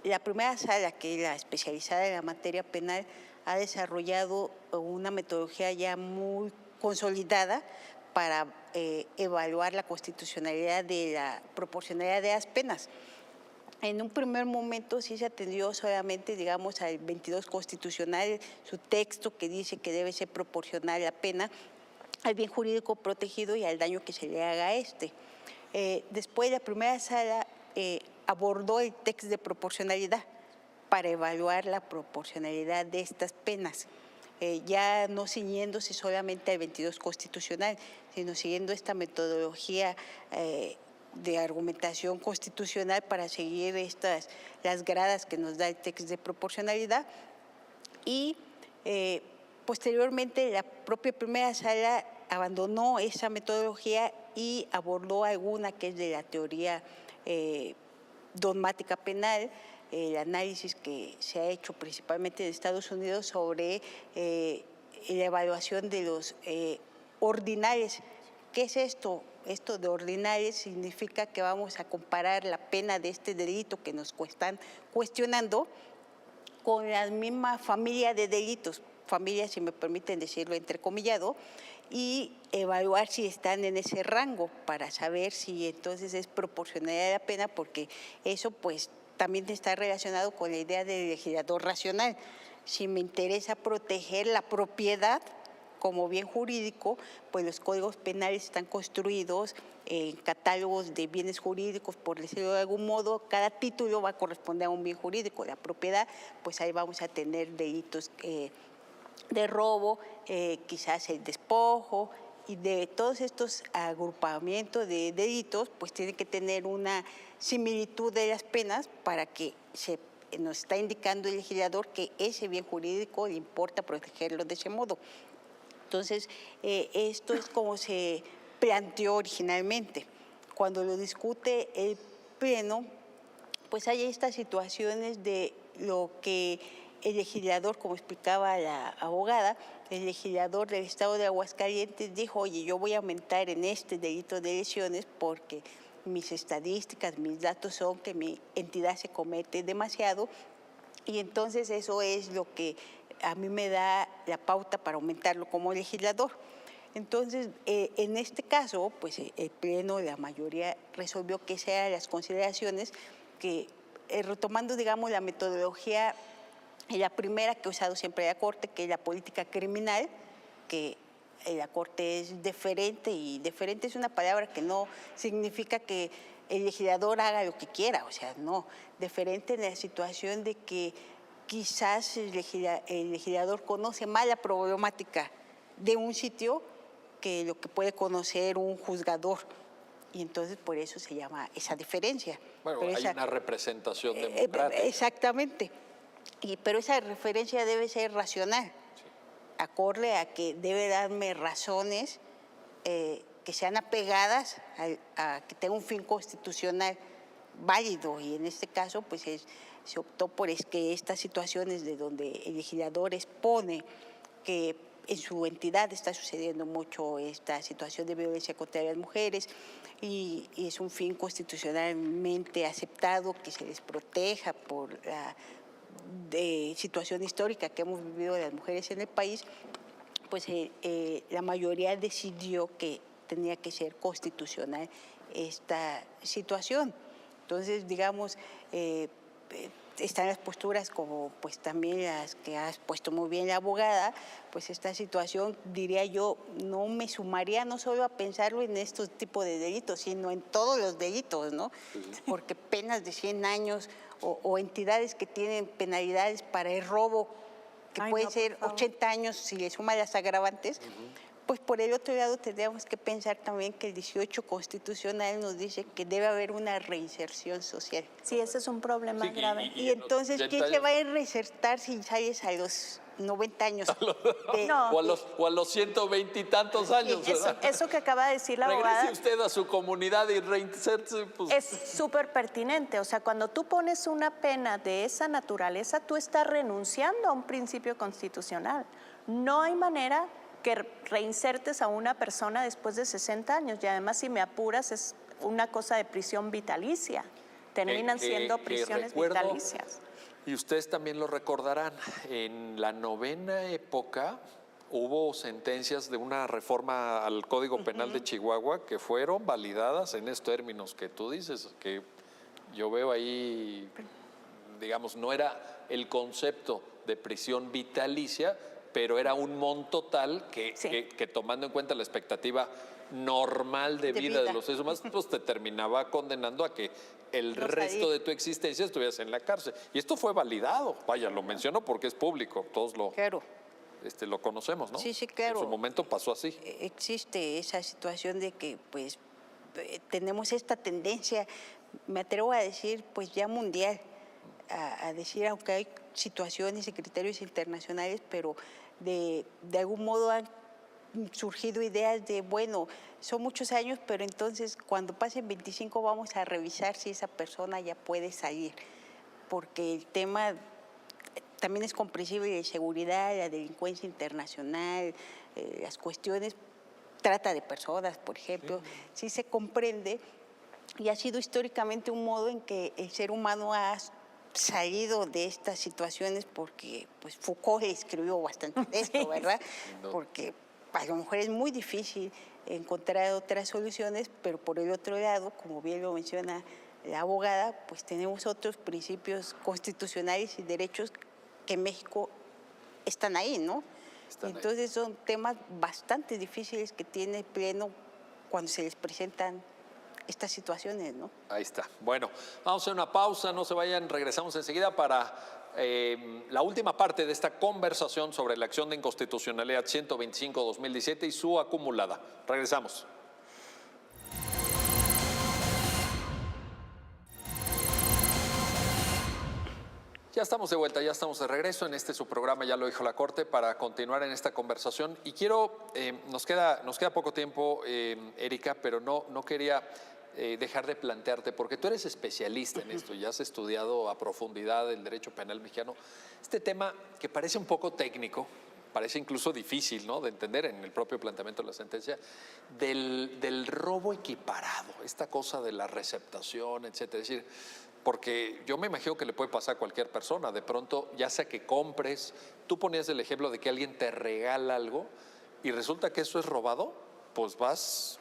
La primera sala, que es la especializada en la materia penal, ha desarrollado una metodología ya muy consolidada para evaluar la constitucionalidad de la proporcionalidad de las penas. En un primer momento sí se atendió solamente, digamos, al 22 constitucional, su texto que dice que debe ser proporcional la pena al bien jurídico protegido y al daño que se le haga a este. Después, la primera sala abordó el texto de proporcionalidad para evaluar la proporcionalidad de estas penas, ya no ciñéndose solamente al 22 constitucional, sino siguiendo esta metodología de argumentación constitucional para seguir las gradas que nos da el texto de proporcionalidad. Y posteriormente, la propia primera sala abandonó esa metodología y abordó alguna que es de la teoría dogmática penal, el análisis que se ha hecho principalmente en Estados Unidos sobre la evaluación de los ordinales. ¿Qué es esto? Esto de ordinales significa que vamos a comparar la pena de este delito que nos están cuestionando con la misma familia de delitos, familia, si me permiten decirlo entrecomillado, y evaluar si están en ese rango para saber si entonces es proporcional a la pena, porque eso pues también está relacionado con la idea del legislador racional. Si me interesa proteger la propiedad, como bien jurídico, pues los códigos penales están construidos en catálogos de bienes jurídicos, por decirlo de algún modo. Cada título va a corresponder a un bien jurídico. La propiedad, pues ahí vamos a tener delitos de robo, quizás el despojo, y de todos estos agrupamientos de delitos, pues tiene que tener una similitud de las penas para que nos está indicando el legislador que ese bien jurídico le importa protegerlo de ese modo. Entonces, esto es como se planteó originalmente. Cuando lo discute el Pleno, pues hay estas situaciones de lo que el legislador, como explicaba la abogada, el legislador del Estado de Aguascalientes dijo, oye, yo voy a aumentar en este delito de lesiones porque mis estadísticas, mis datos son que mi entidad se comete demasiado, y entonces eso es lo que a mí me da la pauta para aumentarlo como legislador. Entonces, en este caso, pues el Pleno, la mayoría resolvió que esas eran las consideraciones que, retomando, digamos, la metodología, la primera que ha usado siempre la Corte, que es la política criminal, que la Corte es deferente, y deferente es una palabra que no significa que el legislador haga lo que quiera, o sea, no, deferente en la situación de que quizás el legislador conoce más la problemática de un sitio que lo que puede conocer un juzgador, y entonces por eso se llama esa diferencia.
Bueno,
pero
hay una representación democrática.
Exactamente, pero esa referencia debe ser racional, acorde a que debe darme razones que sean apegadas a que tenga un fin constitucional válido, y en este caso pues se optó por que estas situaciones de donde el legislador expone que en su entidad está sucediendo mucho esta situación de violencia contra las mujeres, y es un fin constitucionalmente aceptado que se les proteja por la situación histórica que hemos vivido las mujeres en el país, pues la mayoría decidió que tenía que ser constitucional esta situación. Entonces, digamos, están las posturas como pues también las que has puesto muy bien la abogada, pues esta situación, diría yo, no me sumaría no solo a pensarlo en estos tipos de delitos, sino en todos los delitos, ¿no? Porque penas de 100 años o entidades que tienen penalidades para el robo, que puede ser 80 años si le suman las agravantes, pues por el otro lado tendríamos que pensar también que el 18 constitucional nos dice que debe haber una reinserción social.
Sí, ese es un problema grave.
Y entonces, ¿quién se va a reinsertar si sales a los 90 años?
No. O a los 120 y tantos años.
Eso que acaba de decir la abogada.
Regrese usted a su comunidad y reinserte. Pues.
Es súper pertinente. O sea, cuando tú pones una pena de esa naturaleza, tú estás renunciando a un principio constitucional. No hay manera que reinsertes a una persona después de 60 años. Y además, si me apuras, es una cosa de prisión vitalicia. Terminan siendo prisiones vitalicias.
Y ustedes también lo recordarán, en la novena época hubo sentencias de una reforma al Código Penal de Chihuahua que fueron validadas en estos términos que tú dices, que yo veo ahí, digamos, no era el concepto de prisión vitalicia, pero era un monto tal que tomando en cuenta la expectativa normal de vida de los seres humanos, pues te terminaba condenando a que el resto de tu existencia estuvieras en la cárcel. Y esto fue validado, vaya, lo menciono porque es público, todos lo conocemos, ¿no?
Sí, claro.
En su momento pasó así.
Existe esa situación de que pues tenemos esta tendencia, me atrevo a decir, pues ya mundial, a decir, aunque hay situaciones y criterios internacionales, pero de algún modo han surgido ideas de, bueno, son muchos años, pero entonces cuando pasen 25 vamos a revisar si esa persona ya puede salir, porque el tema también es comprensible de seguridad, la delincuencia internacional, las cuestiones, trata de personas, por ejemplo, sí se comprende, y ha sido históricamente un modo en que el ser humano ha salido de estas situaciones, porque pues Foucault escribió bastante de esto, ¿verdad? Porque a lo mejor es muy difícil encontrar otras soluciones, pero por el otro lado, como bien lo menciona la abogada, pues tenemos otros principios constitucionales y derechos que en México están ahí, ¿no?
Están ahí.
Entonces son temas bastante difíciles que tiene el Pleno cuando se les presentan estas situaciones, ¿no?
Ahí está. Bueno, vamos a hacer una pausa, no se vayan, regresamos enseguida para la última parte de esta conversación sobre la acción de inconstitucionalidad 125-2017 y su acumulada. Regresamos. Ya estamos de vuelta, ya estamos de regreso en su programa, ya lo dijo la Corte, para continuar en esta conversación. Y quiero, nos queda poco tiempo, Erika, pero no quería dejar de plantearte, porque tú eres especialista en esto y has estudiado a profundidad el derecho penal mexicano, este tema que parece un poco técnico, parece incluso difícil, ¿no?, de entender en el propio planteamiento de la sentencia, del robo equiparado, esta cosa de la receptación, etcétera. Es decir, porque yo me imagino que le puede pasar a cualquier persona, de pronto, ya sea que compres, tú ponías el ejemplo de que alguien te regala algo y resulta que eso es robado, pues vas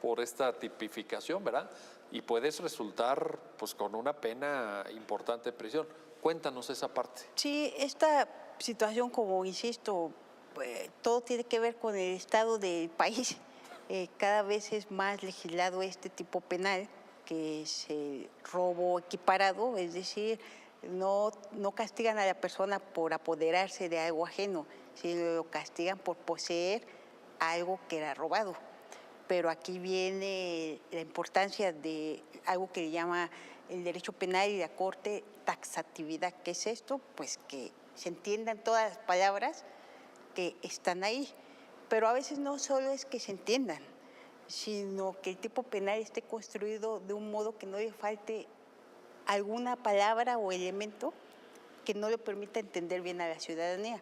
por esta tipificación, ¿verdad? Y puedes resultar pues con una pena importante de prisión. Cuéntanos esa parte.
Sí, esta situación, como insisto, todo tiene que ver con el estado del país. Cada vez es más legislado este tipo penal, que es el robo equiparado, es decir, no castigan a la persona por apoderarse de algo ajeno, sino lo castigan por poseer algo que era robado. Pero aquí viene la importancia de algo que le llama el derecho penal y la Corte taxatividad. ¿Qué es esto? Pues que se entiendan todas las palabras que están ahí. Pero a veces no solo es que se entiendan, sino que el tipo penal esté construido de un modo que no le falte alguna palabra o elemento que no le permita entender bien a la ciudadanía.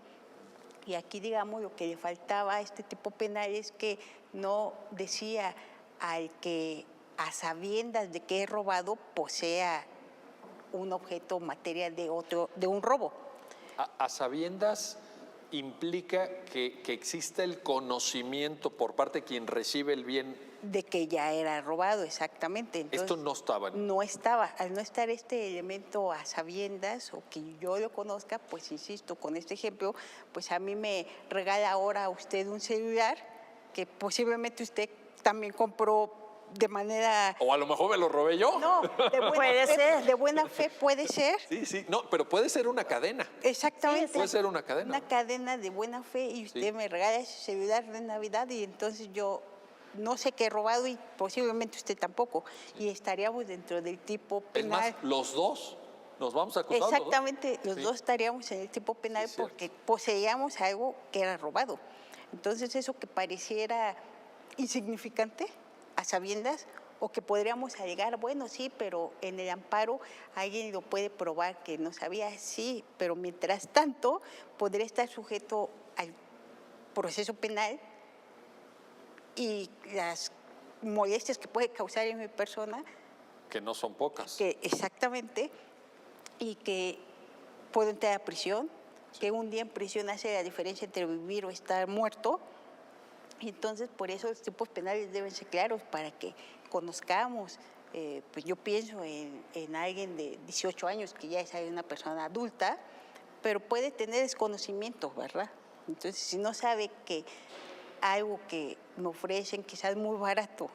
Y aquí, digamos, lo que le faltaba a este tipo penal es que no decía al que a sabiendas de que es robado posea un objeto material de un robo.
A sabiendas implica que exista el conocimiento por parte de quien recibe el bien.
De que ya era robado, exactamente. Entonces,
esto no estaba.
No estaba. Al no estar este elemento a sabiendas o que yo lo conozca, pues insisto, con este ejemplo, pues a mí me regala ahora usted un celular que posiblemente usted también compró de manera...
O a lo mejor me lo robé yo.
No, puede ser. De buena fe puede ser.
Sí, no, pero puede ser una cadena.
Exactamente.
Sí, puede ser una cadena.
Una cadena de buena fe y usted me regala ese celular de Navidad y entonces yo no sé qué he robado y posiblemente usted tampoco. Y estaríamos dentro del tipo penal.
Es más, los dos nos vamos a acusar.
Exactamente, los dos estaríamos en el tipo penal porque poseíamos algo que era robado. Entonces eso que pareciera insignificante a sabiendas o que podríamos alegar, bueno, sí, pero en el amparo alguien lo puede probar que no sabía, sí, pero mientras tanto podría estar sujeto al proceso penal y las molestias que puede causar en mi persona.
Que no son pocas.
Exactamente, y que puedo entrar a prisión, que un día en prisión hace la diferencia entre vivir o estar muerto. Y entonces, por eso los tipos penales deben ser claros para que conozcamos. Pues yo pienso en alguien de 18 años que ya es una persona adulta, pero puede tener desconocimiento, ¿verdad? Entonces, si no sabe que algo que me ofrecen quizás muy barato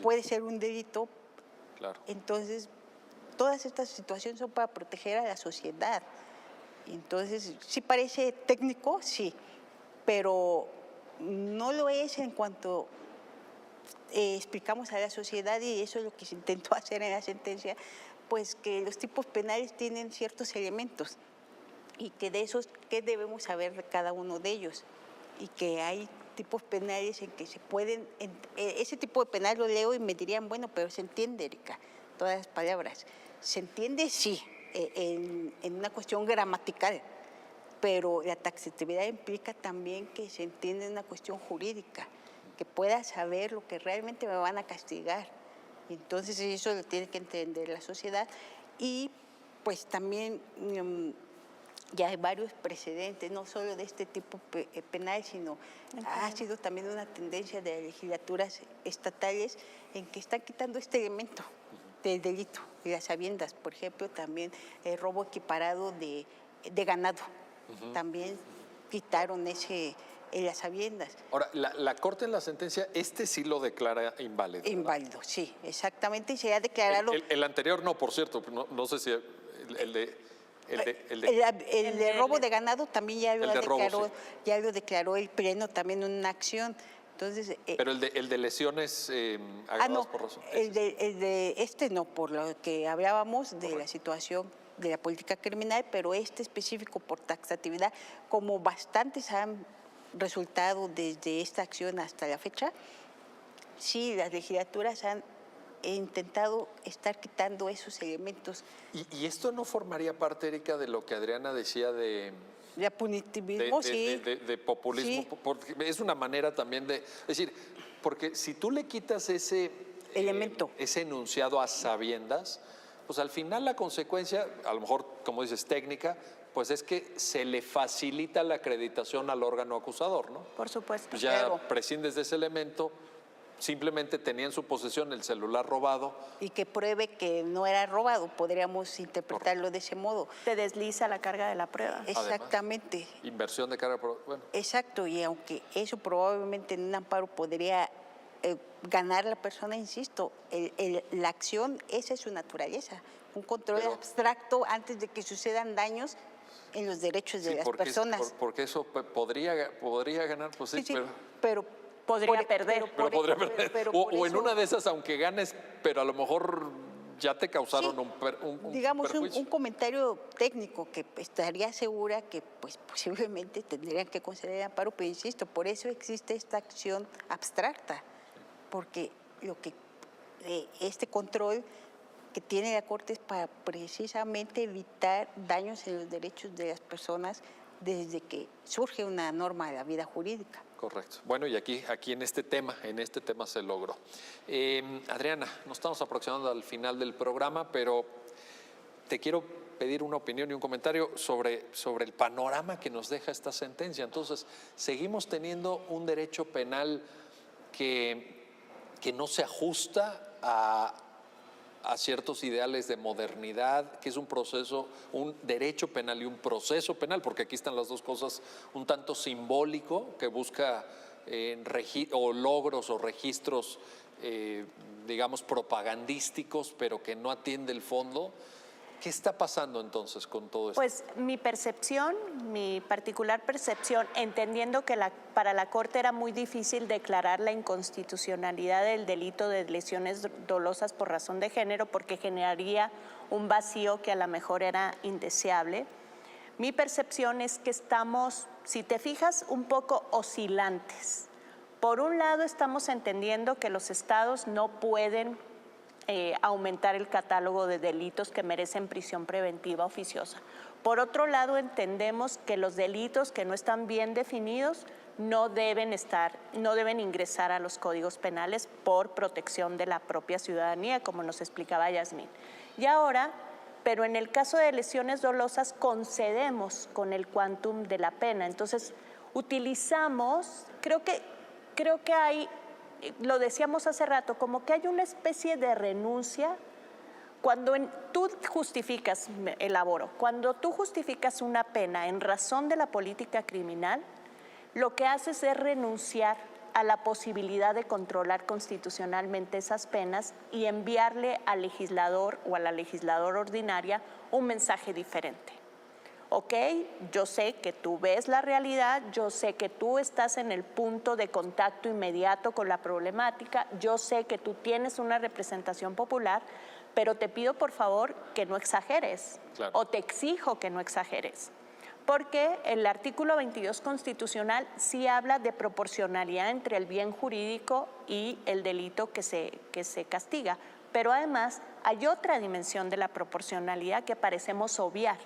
puede ser un delito,
claro.
Entonces todas estas situaciones son para proteger a la sociedad. Entonces, sí parece técnico, sí, pero no lo es en cuanto explicamos a la sociedad, y eso es lo que se intentó hacer en la sentencia, pues que los tipos penales tienen ciertos elementos y que de esos, ¿qué debemos saber de cada uno de ellos? Y que hay tipos penales en que se pueden, ese tipo de penal lo leo y me dirían, bueno, pero se entiende, Erika, todas las palabras. Se entiende, sí, en una cuestión gramatical, pero la taxatividad implica también que se entiende en una cuestión jurídica, que pueda saber lo que realmente me van a castigar. Entonces eso lo tiene que entender la sociedad y pues también ya hay varios precedentes, no solo de este tipo penal, sino ha sido también una tendencia de las legislaturas estatales en que están quitando este elemento del delito y las sabiendas. Por ejemplo, también el robo equiparado de ganado. También quitaron las habiendas.
Ahora, la Corte en la sentencia, sí lo declara inválido, ¿verdad?
Inválido, sí, exactamente, y sería declararlo.
El anterior no, por cierto, no sé si el
de robo de ganado también ya lo declaró,
sí.
ya lo declaró el Pleno también en una acción. Entonces,
pero el de lesiones agravadas
no,
por razón.
no, por lo que hablábamos de la situación de la política criminal, pero específico por taxatividad, como bastantes han resultado desde esta acción hasta la fecha, sí, las legislaturas han intentado estar quitando esos elementos.
¿Y esto no formaría parte, Erika, de lo que Adriana decía de
punitivismo, sí.
De populismo?
Sí.
Porque es una manera también de... Es decir, porque si tú le quitas ese
elemento,
ese enunciado a sabiendas, pues al final la consecuencia, a lo mejor, como dices, técnica, pues es que se le facilita la acreditación al órgano acusador, ¿no?
Por supuesto.
Pues ya prescindes de ese elemento, simplemente tenía en su posesión el celular robado.
Y que pruebe que no era robado, podríamos interpretarlo de ese modo.
Te desliza la carga de la prueba.
Exactamente.
Además, inversión de carga, bueno.
Exacto, y aunque eso probablemente en un amparo podría ganar la persona, insisto, la acción, esa es su naturaleza, un control abstracto antes de que sucedan daños en los derechos de las personas.
Porque eso podría ganar, pues sí,
pero podría perder.
O en una de esas, aunque ganes, pero a lo mejor ya te causaron un
digamos,
perjuicio.
un comentario técnico que estaría segura que pues posiblemente tendrían que conceder amparo, pero insisto, por eso existe esta acción abstracta, porque este control que tiene la Corte es para precisamente evitar daños en los derechos de las personas desde que surge una norma de la vida jurídica.
Correcto. Bueno, y aquí en este tema se logró. Adriana, nos estamos aproximando al final del programa, pero te quiero pedir una opinión y un comentario sobre el panorama que nos deja esta sentencia. Entonces, seguimos teniendo un derecho penal que no se ajusta a ciertos ideales de modernidad, que es un proceso, un derecho penal y un proceso penal, porque aquí están las dos cosas, un tanto simbólico, que busca logros o registros, digamos, propagandísticos, pero que no atiende el fondo. ¿Qué está pasando entonces con todo esto?
Pues mi percepción, mi particular percepción, entendiendo que para la Corte era muy difícil declarar la inconstitucionalidad del delito de lesiones dolosas por razón de género, porque generaría un vacío que a lo mejor era indeseable. Mi percepción es que estamos, si te fijas, un poco oscilantes. Por un lado, estamos entendiendo que los estados no pueden aumentar el catálogo de delitos que merecen prisión preventiva oficiosa. Por otro lado, entendemos que los delitos que no están bien definidos no deben ingresar a los códigos penales por protección de la propia ciudadanía, como nos explicaba Yasmín. Y ahora, pero en el caso de lesiones dolosas, concedemos con el quantum de la pena. Entonces, utilizamos, creo que hay, lo decíamos hace rato, como que hay una especie de renuncia cuando tú justificas, cuando tú justificas una pena en razón de la política criminal, lo que haces es renunciar a la posibilidad de controlar constitucionalmente esas penas y enviarle al legislador o a la legisladora ordinaria un mensaje diferente. Ok, yo sé que tú ves la realidad, yo sé que tú estás en el punto de contacto inmediato con la problemática, yo sé que tú tienes una representación popular, pero te pido por favor que no exageres, claro, o te exijo que no exageres. Porque el artículo 22 constitucional sí habla de proporcionalidad entre el bien jurídico y el delito que se castiga, pero además hay otra dimensión de la proporcionalidad que parecemos obviar,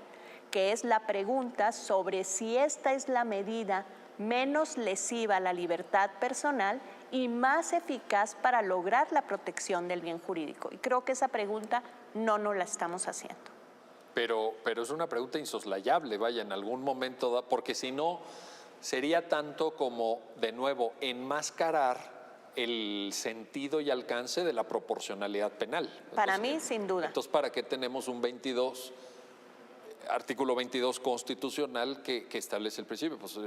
que es la pregunta sobre si esta es la medida menos lesiva a la libertad personal y más eficaz para lograr la protección del bien jurídico. Y creo que esa pregunta no nos la estamos haciendo.
Pero es una pregunta insoslayable, vaya, en algún momento, porque si no, sería tanto como, de nuevo, enmascarar el sentido y alcance de la proporcionalidad penal.
Para mí, sin duda.
Entonces, ¿para qué tenemos un 22? artículo 22 constitucional que establece el principio. Pues,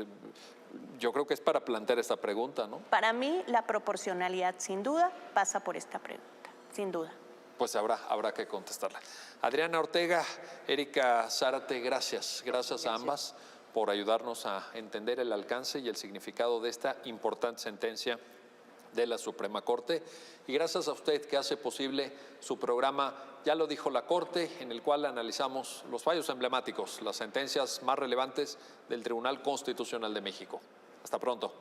yo creo que es para plantear esta pregunta, ¿no?
Para mí, la proporcionalidad, sin duda, pasa por esta pregunta, sin duda.
Pues habrá que contestarla. Adriana Ortega, Erika Zárate, gracias a ambas por ayudarnos a entender el alcance y el significado de esta importante sentencia de la Suprema Corte. Y gracias a usted que hace posible su programa Ya lo dijo la Corte, en el cual analizamos los fallos emblemáticos, las sentencias más relevantes del Tribunal Constitucional de México. Hasta pronto.